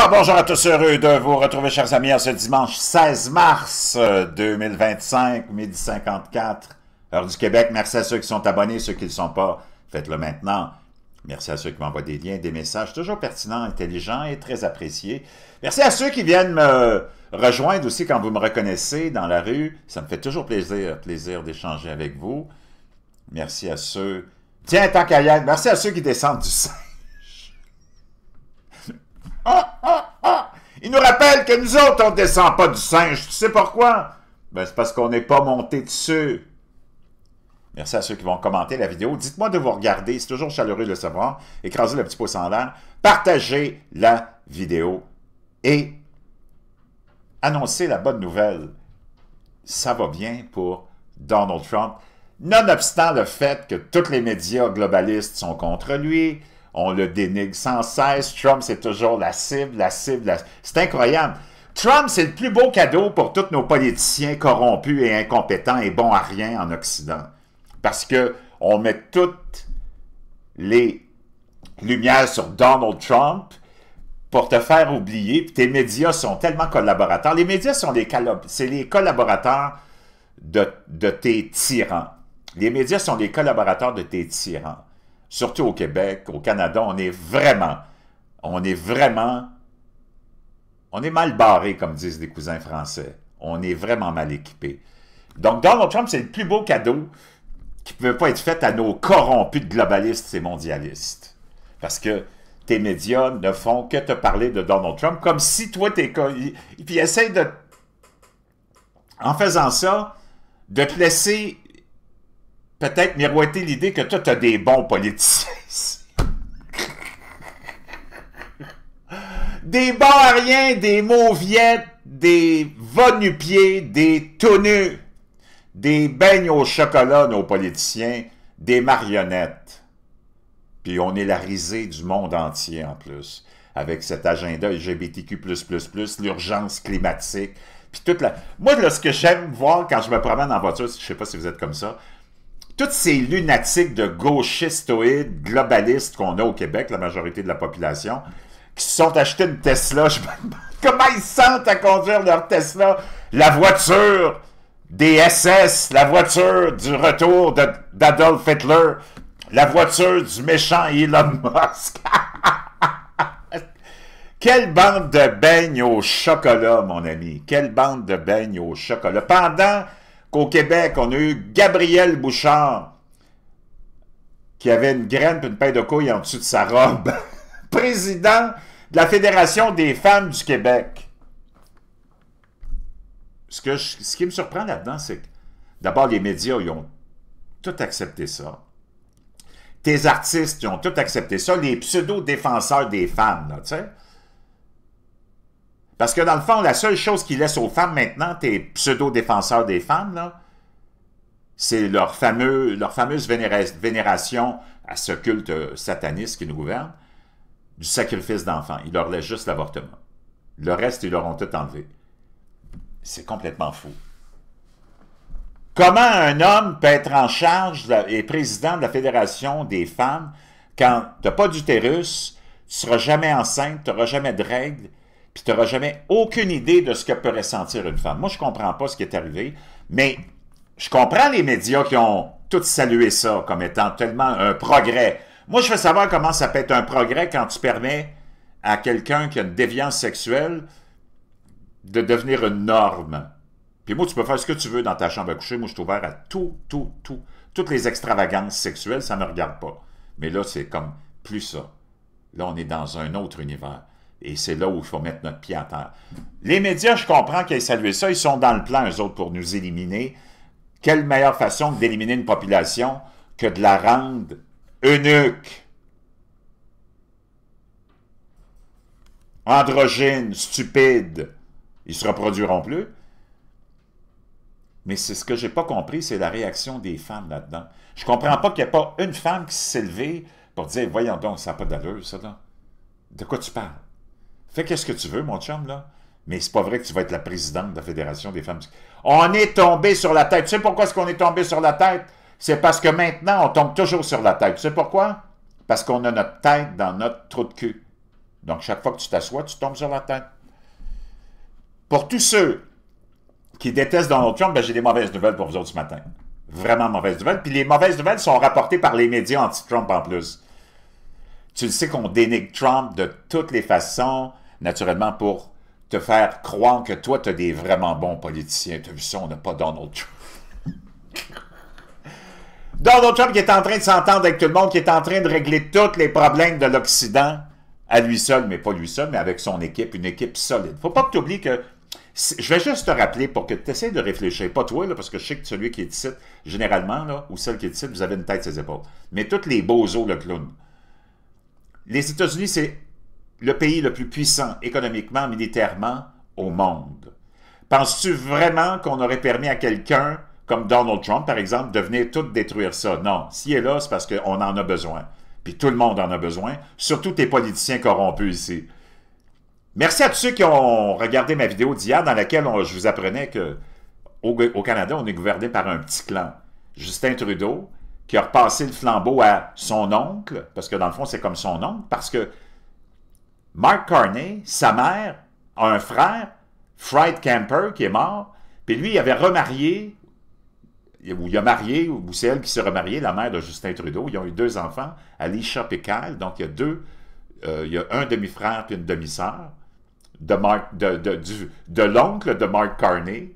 Ah, bonjour à tous, heureux de vous retrouver, chers amis, en ce dimanche 16 mars 2025, midi 54, heure du Québec. Merci à ceux qui sont abonnés, ceux qui ne le sont pas, faites-le maintenant. Merci à ceux qui m'envoient des liens, des messages toujours pertinents, intelligents et très appréciés. Merci à ceux qui viennent me rejoindre aussi quand vous me reconnaissez dans la rue. Ça me fait toujours plaisir d'échanger avec vous. Merci à ceux... Tiens, tant qu'à y être, merci à ceux qui descendent du sein. Il nous rappelle que nous autres, on ne descend pas du singe. Tu sais pourquoi? Ben, c'est parce qu'on n'est pas monté dessus. Merci à ceux qui vont commenter la vidéo. Dites-moi de vous regarder. C'est toujours chaleureux de le savoir. Écrasez le petit pouce en l'air. Partagez la vidéo. Et annoncez la bonne nouvelle. Ça va bien pour Donald Trump. Nonobstant le fait que tous les médias globalistes sont contre lui, on le dénigre sans cesse. Trump, c'est toujours la cible. C'est incroyable. Trump, c'est le plus beau cadeau pour tous nos politiciens corrompus et incompétents et bons à rien en Occident. Parce qu'on met toutes les lumières sur Donald Trump pour te faire oublier. Puis tes médias sont tellement collaborateurs. Les médias sont les collaborateurs de tes tyrans. Les médias sont les collaborateurs de tes tyrans. Surtout au Québec, au Canada, on est mal barré, comme disent les cousins français. On est vraiment mal équipé. Donc, Donald Trump, c'est le plus beau cadeau qui ne peut pas être fait à nos corrompus de globalistes et mondialistes. Parce que tes médias ne font que te parler de Donald Trump, comme si toi, t'es... Et puis, essaye de... En faisant ça, de te laisser... peut-être miroiter l'idée que toi, tu as des bons politiciens. Des bons à rien, des mauviettes, des va-nu-pieds, des tout-nus, des beignes au chocolat, nos politiciens, des marionnettes. Puis on est la risée du monde entier en plus, avec cet agenda LGBTQ++, l'urgence climatique, puis toute la... Moi, là, ce que j'aime voir quand je me promène en voiture, je ne sais pas si vous êtes comme ça, toutes ces lunatiques de gauchistoïdes, globalistes qu'on a au Québec, la majorité de la population, qui se sont achetés une Tesla, je me demande comment ils se sentent à conduire leur Tesla, la voiture des SS, la voiture du retour d'Adolf Hitler, la voiture du méchant Elon Musk. Quelle bande de beignes au chocolat, mon ami. Quelle bande de beignes au chocolat. Pendant qu'au Québec, on a eu Gabriel Bouchard, qui avait une graine et une paille de couilles en dessous de sa robe, président de la Fédération des femmes du Québec. Ce qui me surprend là-dedans, c'est que d'abord, les médias, ils ont tout accepté ça. Tes artistes, ils ont tout accepté ça. Les pseudo-défenseurs des femmes, là, tu sais. Parce que dans le fond, la seule chose qu'ils laissent aux femmes maintenant, tes pseudo-défenseurs des femmes, là, c'est leur fameuse vénération à ce culte sataniste qui nous gouverne, du sacrifice d'enfants. Ils leur laissent juste l'avortement. Le reste, ils leur ont tout enlevé. C'est complètement fou. Comment un homme peut être en charge et président de la Fédération des femmes quand tu n'as pas d'utérus, tu ne seras jamais enceinte, tu n'auras jamais de règles, puis tu n'auras jamais aucune idée de ce que peut ressentir une femme. Moi, je ne comprends pas ce qui est arrivé, mais je comprends les médias qui ont tous salué ça comme étant tellement un progrès. Moi, je veux savoir comment ça peut être un progrès quand tu permets à quelqu'un qui a une déviance sexuelle de devenir une norme. Puis moi, tu peux faire ce que tu veux dans ta chambre à coucher. Moi, je suis ouvert à toutes les extravagances sexuelles, ça ne me regarde pas. Mais là, c'est comme plus ça. Là, on est dans un autre univers. Et c'est là où il faut mettre notre pied à terre. Les médias, je comprends qu'ils aient salué ça. Ils sont dans le plan, eux autres, pour nous éliminer. Quelle meilleure façon d'éliminer une population que de la rendre eunuque, androgyne, stupide. Ils ne se reproduiront plus. Mais c'est ce que je n'ai pas compris, c'est la réaction des femmes là-dedans. Je ne comprends pas qu'il n'y ait pas une femme qui s'est levée pour dire « Voyons donc, ça n'a pas d'allure, ça, là. De quoi tu parles? Fais qu'est-ce que tu veux, mon chum, là. Mais c'est pas vrai que tu vas être la présidente de la Fédération des femmes. On est tombé sur la tête. Tu sais pourquoi est-ce qu'on est tombé sur la tête? C'est parce que maintenant, on tombe toujours sur la tête. Tu sais pourquoi? Parce qu'on a notre tête dans notre trou de cul. Donc, chaque fois que tu t'assois, tu tombes sur la tête. Pour tous ceux qui détestent Donald Trump, ben, j'ai des mauvaises nouvelles pour vous autres ce matin. Vraiment mauvaises nouvelles. Puis les mauvaises nouvelles sont rapportées par les médias anti-Trump en plus. Tu le sais qu'on dénigre Trump de toutes les façons, naturellement pour te faire croire que toi, tu as des vraiment bons politiciens. Tu as vu ça, on n'a pas Donald Trump. Donald Trump qui est en train de s'entendre avec tout le monde, qui est en train de régler tous les problèmes de l'Occident, à lui seul, mais pas lui seul, mais avec son équipe, une équipe solide. Faut pas que tu oublies que... Je vais juste te rappeler pour que tu essaies de réfléchir, pas toi, là, parce que je sais que celui qui est ici, généralement, là, ou celle qui est ici, vous avez une tête sur ses épaules. Mais tous les bozos, le clown. Les États-Unis, c'est le pays le plus puissant économiquement, militairement au monde. Penses-tu vraiment qu'on aurait permis à quelqu'un, comme Donald Trump, par exemple, de venir tout détruire ça? Non. S'il est là, c'est parce qu'on en a besoin. Puis tout le monde en a besoin, surtout tes politiciens corrompus ici. Merci à tous ceux qui ont regardé ma vidéo d'hier dans laquelle je vous apprenais qu'au Canada, on est gouverné par un petit clan. Justin Trudeau, qui a repassé le flambeau à son oncle, parce que dans le fond, c'est comme son oncle, parce que Mark Carney, sa mère, a un frère, Fred Camper, qui est mort, puis lui, il avait remarié, ou il a marié, ou c'est elle qui s'est remariée, la mère de Justin Trudeau. Ils ont eu 2 enfants, Alicia et Kyle, donc il y a un demi-frère puis une demi-sœur de l'oncle de Mark Carney,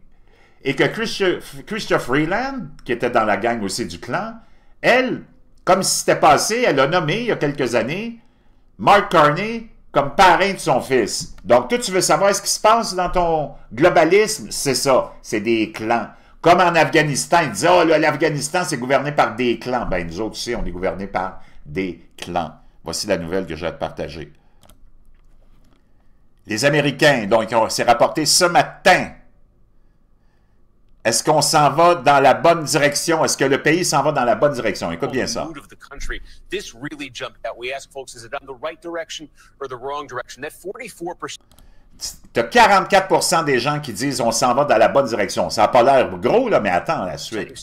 et que Chrystia Freeland, qui était dans la gang aussi du clan, elle, comme si c'était passé, elle a nommé, il y a quelques années, Mark Carney comme parrain de son fils. Donc, toi, tu veux savoir ce qui se passe dans ton globalisme? C'est ça, c'est des clans. Comme en Afghanistan, ils disaient « Oh, l'Afghanistan, c'est gouverné par des clans. » Ben, nous autres aussi, on est gouverné par des clans. Voici la nouvelle que j'ai à te partager. Les Américains, donc, c'est rapporté ce matin. Est-ce qu'on s'en va dans la bonne direction? Est-ce que le pays s'en va dans la bonne direction? Écoute bien ça. Tu as 44% des gens qui disent on s'en va dans la bonne direction. Ça n'a pas l'air gros, là, mais attends la suite.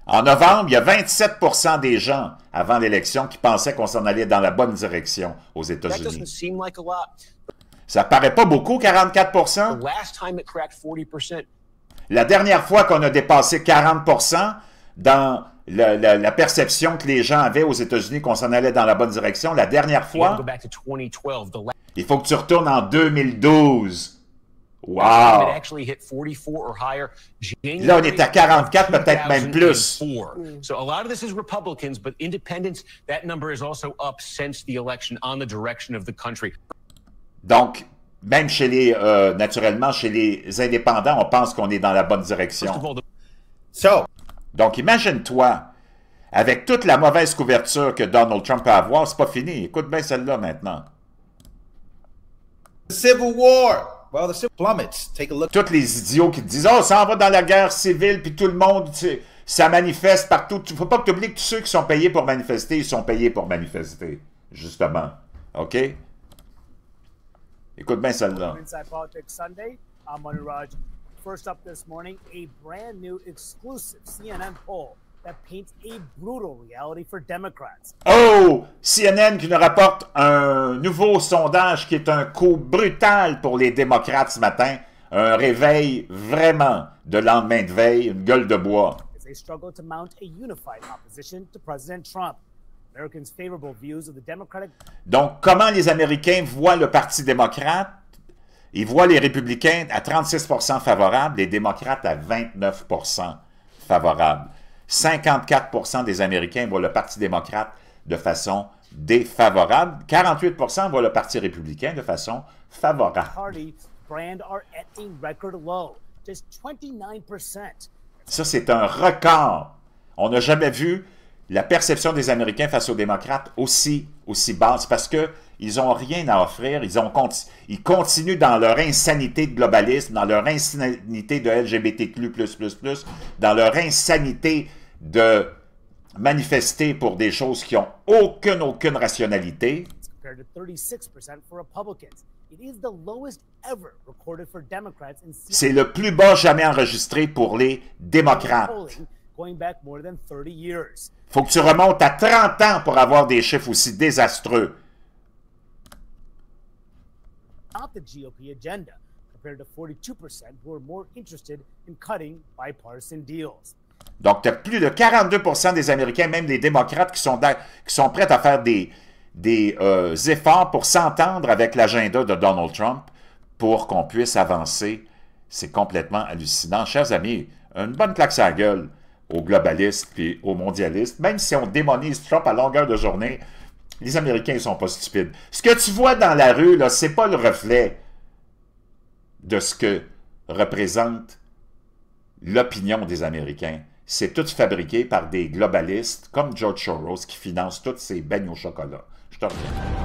En novembre, il y a 27% des gens, avant l'élection, qui pensaient qu'on s'en allait dans la bonne direction aux États-Unis. Ça paraît pas beaucoup, 44%? La dernière fois qu'on a dépassé 40% dans la perception que les gens avaient aux États-Unis qu'on s'en allait dans la bonne direction, la dernière fois, il faut que tu retournes en 2012. Wow! Là, on est à 44, peut-être même plus. Donc, même chez les, naturellement, chez les indépendants, on pense qu'on est dans la bonne direction. Donc, imagine-toi, avec toute la mauvaise couverture que Donald Trump peut avoir, c'est pas fini. Écoute bien celle-là maintenant. Civil War. Well, the civil plummets. Take a look. Tous les idiots qui te disent « Oh, ça en va dans la guerre civile, puis tout le monde, ça manifeste partout. » Il ne faut pas que tu oublies que tous ceux qui sont payés pour manifester, ils sont payés pour manifester, justement. OK? Écoute bien celle-là. Inside Politics Sunday, I'm Manu Raj. First up this morning, a brand new exclusive CNN poll that paints a brutal reality for Democrats. Oh! CNN qui nous rapporte un nouveau sondage qui est un coup brutal pour les démocrates ce matin. Un réveil vraiment de lendemain de veille, une gueule de bois. As they struggle to mount a unified opposition to President Trump. Americans' favorable views of the Democratic... Donc, comment les Américains voient le Parti démocrate? Ils voient les républicains à 36% favorables, les démocrates à 29% favorables. 54% des Américains voient le Parti démocrate de façon défavorable. 48% voient le Parti républicain de façon favorable. Ça, c'est un record. On n'a jamais vu la perception des Américains face aux démocrates aussi basse parce qu'ils n'ont rien à offrir. Ils continuent dans leur insanité de globalisme, dans leur insanité de LGBTQ++, dans leur insanité de manifester pour des choses qui n'ont aucune rationalité. C'est le plus bas jamais enregistré pour les démocrates. going back more than 30 years. Faut que tu remontes à 30 ans pour avoir des chiffres aussi désastreux. Not the GOP agenda, compared to 42% who are more interested in cutting bipartisan deals. Donc, tu as plus de 42% des Américains, même des démocrates, qui sont prêts à faire des efforts pour s'entendre avec l'agenda de Donald Trump pour qu'on puisse avancer. C'est complètement hallucinant. Chers amis, une bonne claque sur la gueule aux globalistes et aux mondialistes. Même si on démonise Trump à longueur de journée, les Américains ne sont pas stupides. Ce que tu vois dans la rue, ce n'est pas le reflet de ce que représente l'opinion des Américains. C'est tout fabriqué par des globalistes comme George Soros qui financent tous ces beignes au chocolat. Je te reviens.